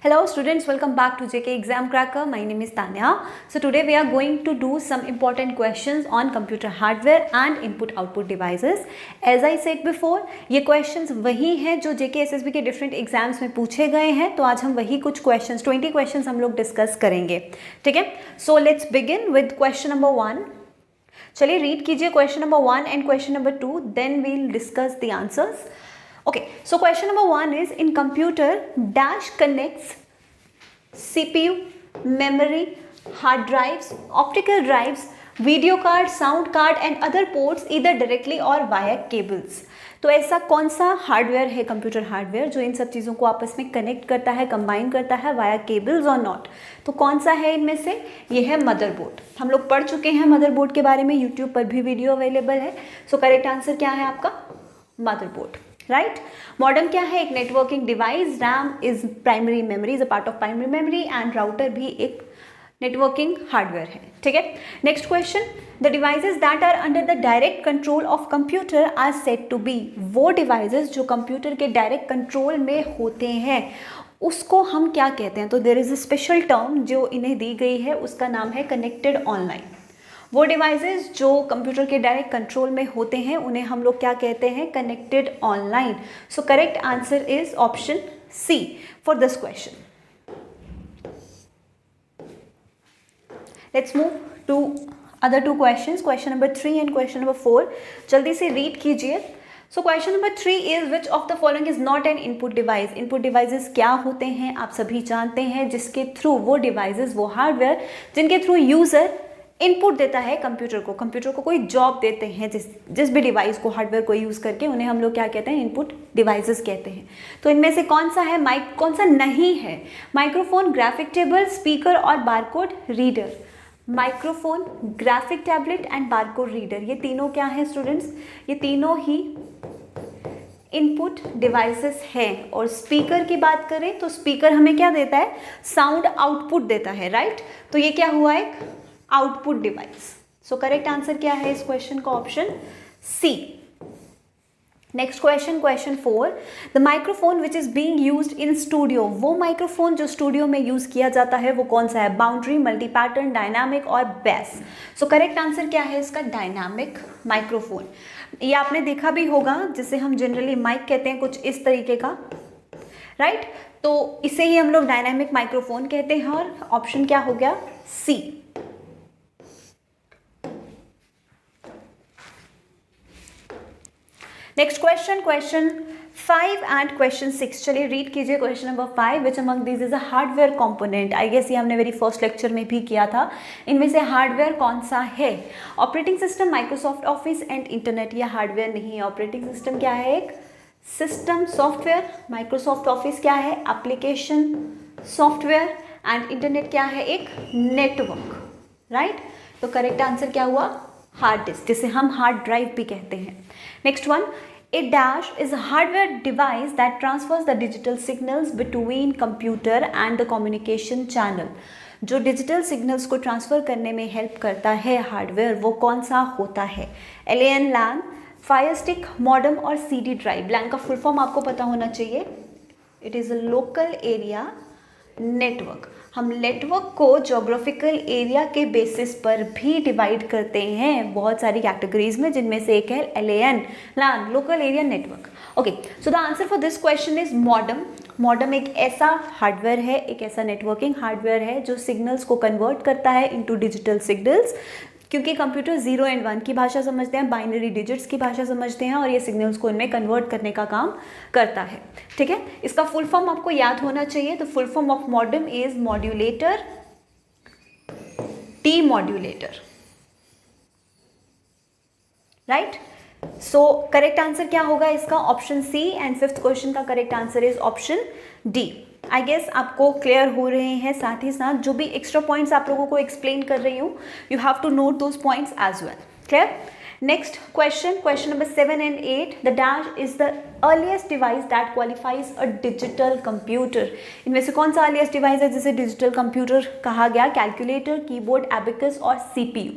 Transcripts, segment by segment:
Hello students, welcome back to JK Exam Cracker. My name is Tanya. So today we are going to do some important questions on computer hardware and input-output devices. As I said before, ये questions वही हैं जो JK SSB के different exams में पूछे गए हैं. तो आज हम वही कुछ questions 20 questions हम लोग discuss करेंगे. ठीक है? So let's begin with question number 1. चलिए read कीजिए question number 1 and question number 2. Then we'll discuss the answers. Okay, so question number 1 is in computer dash connects CPU, memory, hard drives, optical drives, video card, sound card and other ports either directly or via cables. तो ऐसा कौन सा hardware है computer hardware जो इन सब चीज़ों को आपस में कनेक्ट करता है, कंबाइन करता है वाया केबल्स और नॉट. तो कौन सा है इनमें से? ये है मदरबोर्ड. हम लोग पढ़ चुके हैं मदरबोर्ड के बारे में, यूट्यूब पर भी वीडियो अवेलेबल है. सो करेक्ट आंसर क्या है आपका? मदरबोर्ड. राइट. मॉडेम क्या है? एक networking device. RAM is primary memory, is a part of primary memory and router भी एक नेटवर्किंग हार्डवेयर है. ठीक है. Next question, the devices that are under the direct control of computer are said to be. वो devices जो computer के direct control में होते हैं उसको हम क्या कहते हैं? तो there is a special term जो इन्हें दी गई है, उसका नाम है कनेक्टेड ऑनलाइन. वो डिवाइसेस जो कंप्यूटर के डायरेक्ट कंट्रोल में होते हैं उन्हें हम लोग क्या कहते हैं? Connected online. So correct answer is option C for this question. Let's move to other two questions, question number 3 and question number 4. जल्दी से रीड कीजिए. So question number 3 is which of the following is not an input device. Input devices क्या होते हैं आप सभी जानते हैं, जिसके थ्रू वो डिवाइसेस, वो हार्डवेयर जिनके थ्रू यूजर इनपुट देता है कंप्यूटर को कोई जॉब देते हैं. जिस भी डिवाइस को, हार्डवेयर को यूज़ करके उन्हें हम लोग क्या कहते हैं? इनपुट डिवाइसेस कहते हैं. तो इनमें से कौन सा है? कौन सा नहीं है? माइक्रोफोन, ग्राफिक टेबल, स्पीकर और barcode reader. Microphone, graphic tablet and barcode reader, ये तीनों क्या है स्टूडेंट्स? ये तीनों ही इनपुट डिवाइसेस हैं. और स्पीकर की बात करें तो स्पीकर हमें क्या देता है? साउंड आउटपुट देता है. राइट. तो ये क्या हुआ? एक output device. So correct answer क्या है इस क्वेश्चन का? Option C. Next question, question 4. The microphone which is being used in studio. वो माइक्रोफोन जो स्टूडियो में यूज किया जाता है वो कौन सा है? बाउंड्री, मल्टी पैटर्न, डायनामिक और बेस. सो करेक्ट आंसर क्या है इसका? Dynamic microphone. ये आपने देखा भी होगा, जिसे हम जनरली माइक कहते हैं, कुछ इस तरीके का. राइट. तो इसे ही हम लोग डायनामिक माइक्रोफोन कहते हैं. और ऑप्शन क्या हो गया? C. Next question, question 5 and question 6. चलिए रीड कीजिए question number 5. Which among this is a hardware component. I guess ये हमने वेरी फर्स्ट लेक्चर में भी किया था. इनमें से हार्डवेयर कौन सा है? Operating system, Microsoft office and internet. ये हार्डवेयर नहीं है. ऑपरेटिंग सिस्टम क्या है? एक सिस्टम सॉफ्टवेयर. माइक्रोसॉफ्ट ऑफिस क्या है? Application software. एंड इंटरनेट क्या है? एक नेटवर्क. राइट. तो करेक्ट आंसर क्या हुआ? हार्ड डिस्क, जिसे हम हार्ड ड्राइव भी कहते हैं. Next one, a dash is a hardware device that transfers the digital signals between computer and the communication channel. जो डिजिटल सिग्नल्स को ट्रांसफ़र करने में हेल्प करता है हार्डवेयर, वो कौन सा होता है? LAN, LAN, fire stick, modem और CD ड्राइव. LAN का फुल फॉर्म आपको पता होना चाहिए. It is a local area network. हम नेटवर्क को जोग्राफिकल एरिया के बेसिस पर भी डिवाइड करते हैं बहुत सारी कैटेगरीज में, जिनमें से एक है LAN, LAN, local area network. Okay, so the answer for this question is modem. Modem एक ऐसा हार्डवेयर है, एक ऐसा नेटवर्किंग हार्डवेयर है जो सिग्नल्स को कन्वर्ट करता है इनटू डिजिटल सिग्नल्स. क्योंकि कंप्यूटर 0 एंड 1 की भाषा समझते हैं, बाइनरी डिजिट्स की भाषा समझते हैं, और ये सिग्नल्स को इनमें कन्वर्ट करने का काम करता है. ठीक है. इसका फुल फॉर्म आपको याद होना चाहिए. तो full form of modem is modulator, demodulator. Right. So correct answer क्या होगा इसका? Option C. And 5th question का correct answer is option D. I guess आपको क्लियर हो रहे हैं. साथ ही साथ जो भी एक्स्ट्रा पॉइंट्स आप लोगों को एक्सप्लेन कर रही हूँ, you have to note those points as well. Clear. Next question, question number 7 and 8. The dash is the earliest device that qualifies a digital computer. इनमें से कौन सा अर्लीस्ट डिवाइस है जिसे डिजिटल कंप्यूटर कहा गया? कैलकुलेटर, कीबोर्ड, एबिकस और CPU.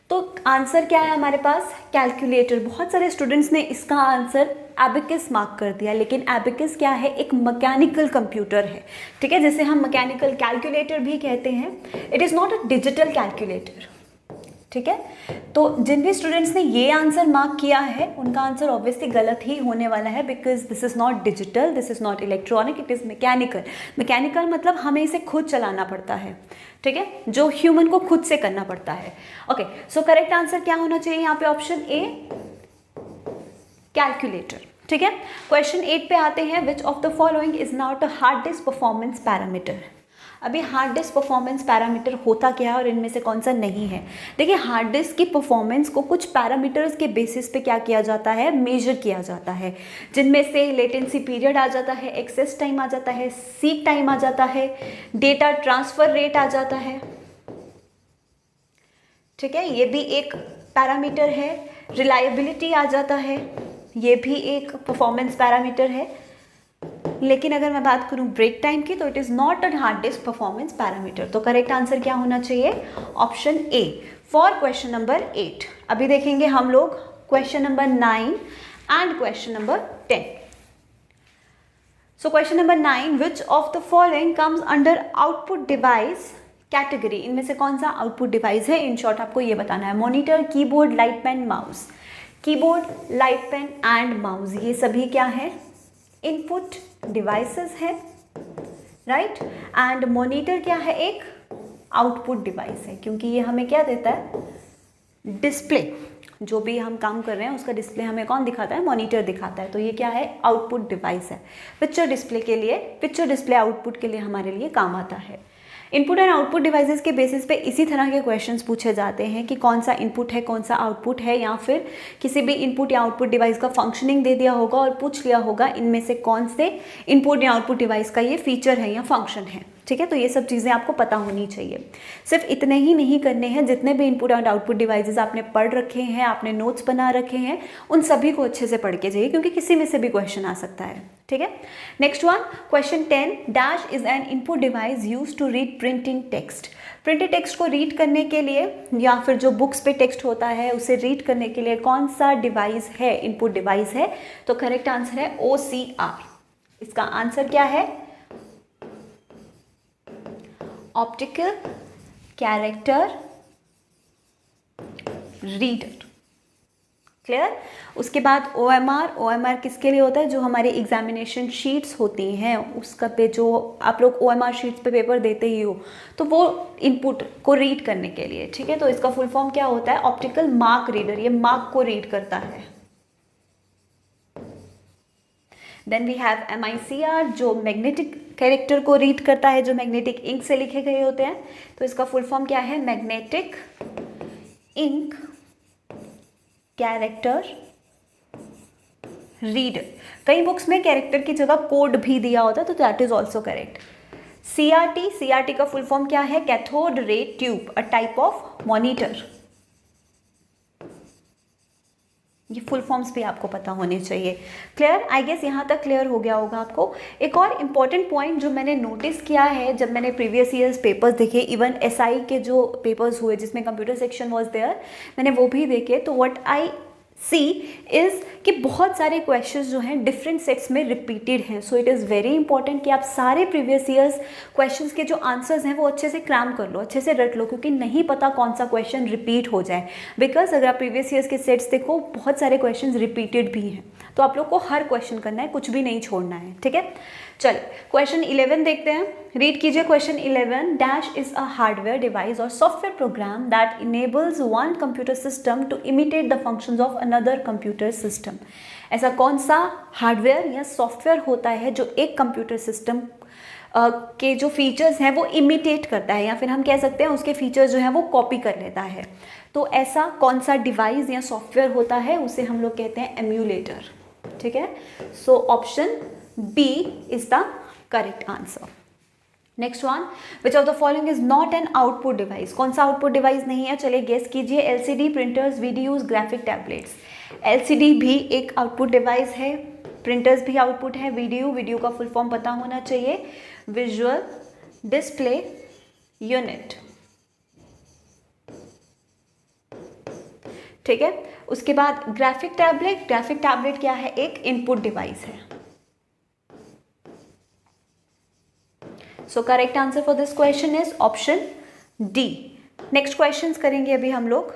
तो आंसर क्या है हमारे पास, कैलकुलेटर। बहुत सारे स्टूडेंट्स ने इसका आंसर एबिकस मार्क कर दिया, लेकिन एबिकस क्या है, एक मैकेनिकल कंप्यूटर है, ठीक है, जिसे हम मैकेनिकल कैलकुलेटर भी कहते हैं। It is not a digital calculator, ठीक है। तो जिन भी स्टूडेंट्स ने ये आंसर मार्क किया है उनका आंसर ऑब्वियसली गलत ही होने वाला है, because this is not digital, this is not electronic, it is mechanical. Mechanical मतलब हमें इसे खुद चलाना पड़ता है, ठीक है, जो ह्यूमन को खुद से करना पड़ता है। ओके, सो करेक्ट आंसर क्या होना चाहिए यहाँ पे, ऑप्शन ए, कैलकुलेटर, ठीक है। क्वेश्चन 8 पे आते हैं, विच of the following is not a hard disk performance parameter. अभी हार्ड डिस्क परफॉर्मेंस पैरामीटर होता क्या है और इनमें से कौन सा नहीं है। देखिए, हार्ड डिस्क की परफॉर्मेंस को कुछ पैरामीटर्स के बेसिस पे क्या किया जाता है, मेजर किया जाता है, जिनमें से लेटेंसी पीरियड आ जाता है, एक्सेस टाइम आ जाता है, सीक टाइम आ जाता है, डेटा ट्रांसफर रेट आ जाता है, ठीक है, ये भी एक पैरामीटर है। रिलायबिलिटी आ जाता है, ये भी एक परफॉर्मेंस पैरामीटर है। लेकिन अगर मैं बात करूं ब्रेक टाइम की, तो it is not a hard disk performance parameter. तो करेक्ट आंसर क्या होना चाहिए, option A for question number 8। अभी देखेंगे हम लोग question number 9 and question number 10। So question number 9, which of the following comes under output device category. इनमें से कौन सा आउटपुट डिवाइस है, इन शॉर्ट आपको ये बताना है। Monitor, keyboard, light pen, mouse. Keyboard, light pen and mouse, ये सभी क्या है, इनपुट डिवाइसेस है, राइट। एंड मॉनिटर क्या है, एक आउटपुट डिवाइस है, क्योंकि ये हमें क्या देता है, डिस्प्ले। जो भी हम काम कर रहे हैं उसका डिस्प्ले हमें कौन दिखाता है, मॉनिटर दिखाता है। तो ये क्या है, आउटपुट डिवाइस है। पिक्चर डिस्प्ले के लिए, पिक्चर डिस्प्ले आउटपुट के लिए हमारे लिए काम आता है। इनपुट एंड आउटपुट डिवाइसेस के बेसिस पे इसी तरह के क्वेश्चंस पूछे जाते हैं कि कौन सा इनपुट है, कौन सा आउटपुट है, या फिर किसी भी इनपुट या आउटपुट डिवाइस का फंक्शनिंग दे दिया होगा और पूछ लिया होगा इनमें से कौन से इनपुट या आउटपुट डिवाइस का ये फीचर है या फंक्शन है, ठीक है। तो ये सब चीज़ें आपको पता होनी चाहिए। सिर्फ इतने ही नहीं करने हैं, जितने भी इनपुट एंड आउटपुट डिवाइसेस आपने पढ़ रखे हैं, आपने नोट्स बना रखे हैं, उन सभी को अच्छे से पढ़ के जाइए, क्योंकि किसी में से भी क्वेश्चन आ सकता है, ठीक है। Next one, question 10, dash is an input device use to read printing text. Printed text को रीड करने के लिए, या फिर जो बुक्स पे टेक्स्ट होता है उसे रीड करने के लिए कौन सा डिवाइस है, इनपुट डिवाइस है। तो करेक्ट आंसर है OCR। इसका आंसर क्या है, ऑप्टिकल कैरेक्टर रीडर। क्लियर। उसके बाद OMR किसके लिए होता है, जो हमारी एग्जामिनेशन शीट्स होती हैं उसका पे, जो आप लोग OMR शीट्स पे पेपर देते ही हो, तो वो इनपुट को रीड करने के लिए, ठीक है। तो इसका फुल फॉर्म क्या होता है, ऑप्टिकल मार्क रीडर, ये मार्क को रीड करता है। देन वी हैव MICR, जो मैग्नेटिक कैरेक्टर को रीड करता है, जो मैग्नेटिक इंक से लिखे गए होते हैं। तो इसका फुल फॉर्म क्या है, मैग्नेटिक इंक कैरेक्टर रीडर। कई बुक्स में कैरेक्टर की जगह कोड भी दिया होता है, तो that is also correct. CRT का फुल फॉर्म क्या है, cathode ray tube, a type of monitor. ये फुल फॉर्म्स भी आपको पता होने चाहिए। क्लियर, आई गेस यहाँ तक क्लियर हो गया होगा आपको। एक और इम्पॉर्टेंट पॉइंट जो मैंने नोटिस किया है जब मैंने प्रीवियस ईयर्स पेपर्स देखे, इवन SI के जो पेपर्स हुए जिसमें कंप्यूटर सेक्शन वाज देयर, मैंने वो भी देखे, तो व्हाट आई सी इज़ कि बहुत सारे क्वेश्चंस जो हैं डिफरेंट सेट्स में रिपीटेड हैं। So it is very important कि आप सारे प्रीवियस ईयर्स क्वेश्चंस के जो आंसर्स हैं वो अच्छे से क्रैम कर लो, अच्छे से रट लो, क्योंकि नहीं पता कौन सा क्वेश्चन रिपीट हो जाए। बिकॉज अगर आप प्रीवियस ईयर्स के सेट्स देखो, बहुत सारे क्वेश्चंस रिपीटेड भी हैं, तो आप लोग को हर क्वेश्चन करना है, कुछ भी नहीं छोड़ना है, ठीक है। चलिए क्वेश्चन 11 देखते हैं। रीड कीजिए question 11, dash is a hardware device और software program that enables one computer system to imitate the functions of another computer system. ऐसा कौन सा हार्डवेयर या सॉफ्टवेयर होता है जो एक कंप्यूटर सिस्टम के जो फीचर्स हैं वो इमिटेट करता है, या फिर हम कह सकते हैं उसके फीचर्स जो हैं वो कॉपी कर लेता है। तो ऐसा कौन सा डिवाइस या सॉफ्टवेयर होता है, उसे हम लोग कहते हैं एम्यूलेटर, ठीक है। So option B is the correct answer. Next one, which of the following is not an output device. कौन सा आउटपुट डिवाइस नहीं है, चलिए गेस कीजिए। LCD, printers, videos, graphic tablets. LCD भी एक आउटपुट डिवाइस है, प्रिंटर्स भी आउटपुट है, वीडियो का फुल फॉर्म पता होना चाहिए, विजुअल डिस्प्ले यूनिट। ठीक है। उसके बाद ग्राफिक टैबलेट क्या है, एक इनपुट डिवाइस है। सो correct answer for this question is option D. Next questions करेंगे अभी हम लोग।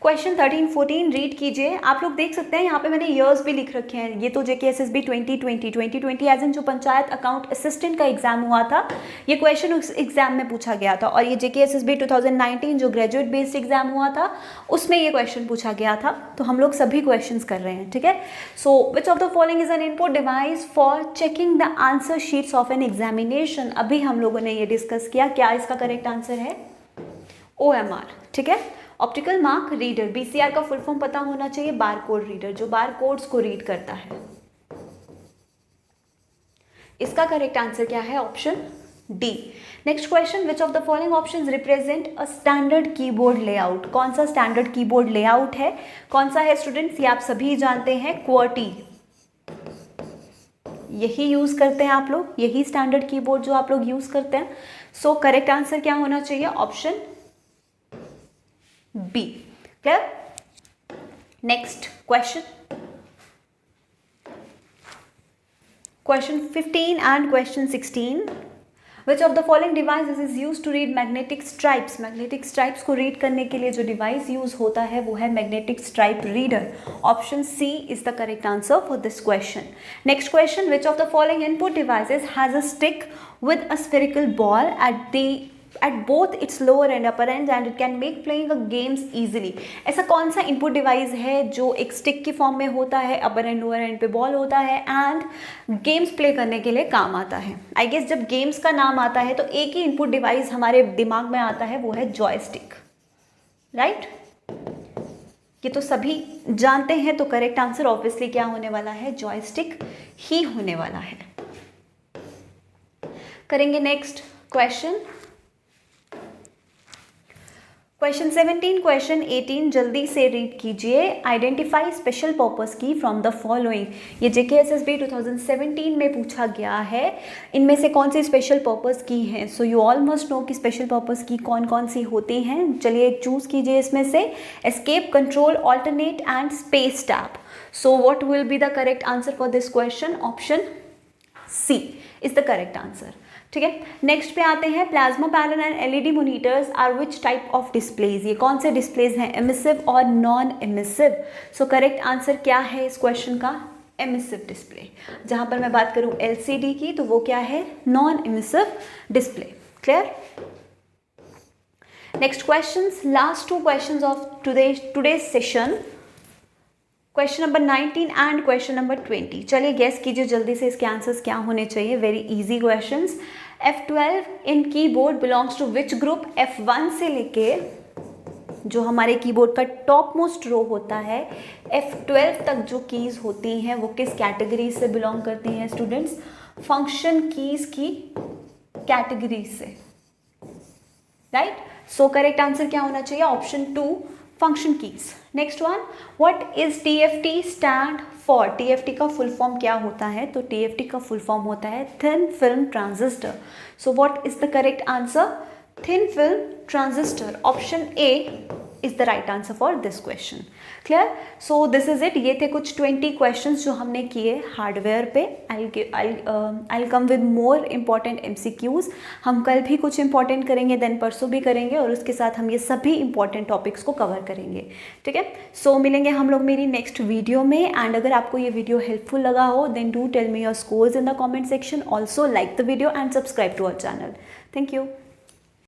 क्वेश्चन 13-14 रीड कीजिए। आप लोग देख सकते हैं यहाँ पे मैंने ईयर्स भी लिख रखे हैं। ये तो JKSSB 2020 एज इन जो पंचायत अकाउंट असिस्टेंट का एग्जाम हुआ था, ये क्वेश्चन उस एग्जाम में पूछा गया था। और ये JKSSB 2019 जो ग्रेजुएट बेस्ड एग्जाम हुआ था, उसमें ये क्वेश्चन पूछा गया था। तो हम लोग सभी क्वेश्चन कर रहे हैं, ठीक है। So which of the following is an input device for checking the answer sheets of an examination. अभी हम लोगों ने ये डिस्कस किया, क्या इसका करेक्ट आंसर है OMR, ठीक है। ऑप्टिकल मार्क रीडर, BCR का फुल फॉर्म पता होना चाहिए, बारकोड रीडर, जो बारकोड्स को रीड करता है। इसका करेक्ट आंसर क्या है, option D. Next question, which of the following options represent a standard keyboard layout. कौन सा स्टैंडर्ड कीबोर्ड लेआउट है, कौन सा है स्टूडेंट्स, ये आप सभी जानते हैं, QWERTY। यही यूज करते हैं आप लोग, यही स्टैंडर्ड कीबोर्ड जो आप लोग यूज करते हैं। सो करेक्ट आंसर क्या होना चाहिए, option B, clear? Next question. Question 15 and question 16. Which of the following devices is used to read magnetic stripes? Magnetic stripes को read करने के लिए जो device use होता है वो है magnetic stripe reader. Option C is the correct answer for this question. Next question, which of the following input devices has a stick with a spherical ball at both its lower and upper ends and it can make playing a games easily? ऐसा कौन सा input device है जो एक stick की form में होता है, अपर एंड लोअर एंड पे बॉल होता है एंड गेम्स प्ले करने के लिए काम आता है? आई गेस जब गेम्स का नाम आता है तो एक ही इनपुट डिवाइस हमारे दिमाग में आता है, वो है जॉयस्टिक, राइट? ये तो सभी जानते हैं। तो करेक्ट आंसर ऑब्वियसली क्या होने वाला है, जॉयस्टिक ही होने वाला है। करेंगे नेक्स्ट क्वेश्चन, क्वेश्चन 17, क्वेश्चन 18 जल्दी से रीड कीजिए। आइडेंटिफाई स्पेशल पर्पस की फ्रॉम द फॉलोइंग। ये JKSSB 2017 में पूछा गया है, इनमें से कौन सी स्पेशल पर्पस की हैं। So you all must know कि स्पेशल पर्पस की कौन कौन सी होती हैं। चलिए चूज कीजिए इसमें से, escape, control, alternate and space tap. So what will be the correct answer for this question, option C is the correct answer, ठीक है। नेक्स्ट पे आते हैं, plasma panel and LED monitors are which type of displays. ये कौन से displays हैं, emissive और non emissive. So correct answer क्या है इस क्वेश्चन का, एमिसिव डिस्प्ले। जहां पर मैं बात करूं LCD की तो वो क्या है, non emissive display, clear. Next questions, last 2 questions of today session, question number 19 and question number 20। चलिए गैस कीजिए जल्दी से इसके आंसर्स क्या होने चाहिए। Very easy questions. F12 in keyboard belongs to which group. F1 से लेके जो हमारे कीबोर्ड का टॉप मोस्ट रो होता है, F12 तक जो कीज होती हैं वो किस कैटेगरी से बिलोंग करती हैं स्टूडेंट्स, फंक्शन कीज की कैटेगरी से, राइट। सो करेक्ट आंसर क्या होना चाहिए, option 2, function keys. Next one, what is TFT stand for. TFT का फुल फॉर्म क्या होता है, तो TFT का फुल फॉर्म होता है thin film transistor. So what is the correct answer, thin film transistor, option A is the right answer for this question, clear. So this is it. ये थे कुछ 20 क्वेश्चंस जो हमने किए हार्डवेयर पे। I come with more important MCQs। हम कल भी कुछ इंपॉर्टेंट करेंगे, देन परसों भी करेंगे, और उसके साथ हम ये सभी इंपॉर्टेंट टॉपिक्स को कवर करेंगे, ठीक है। सो मिलेंगे हम लोग मेरी नेक्स्ट वीडियो में। एंड अगर आपको ये वीडियो हेल्पफुल लगा हो then do tell me your scores in the comment section. Also like the video and subscribe to our channel. Thank you.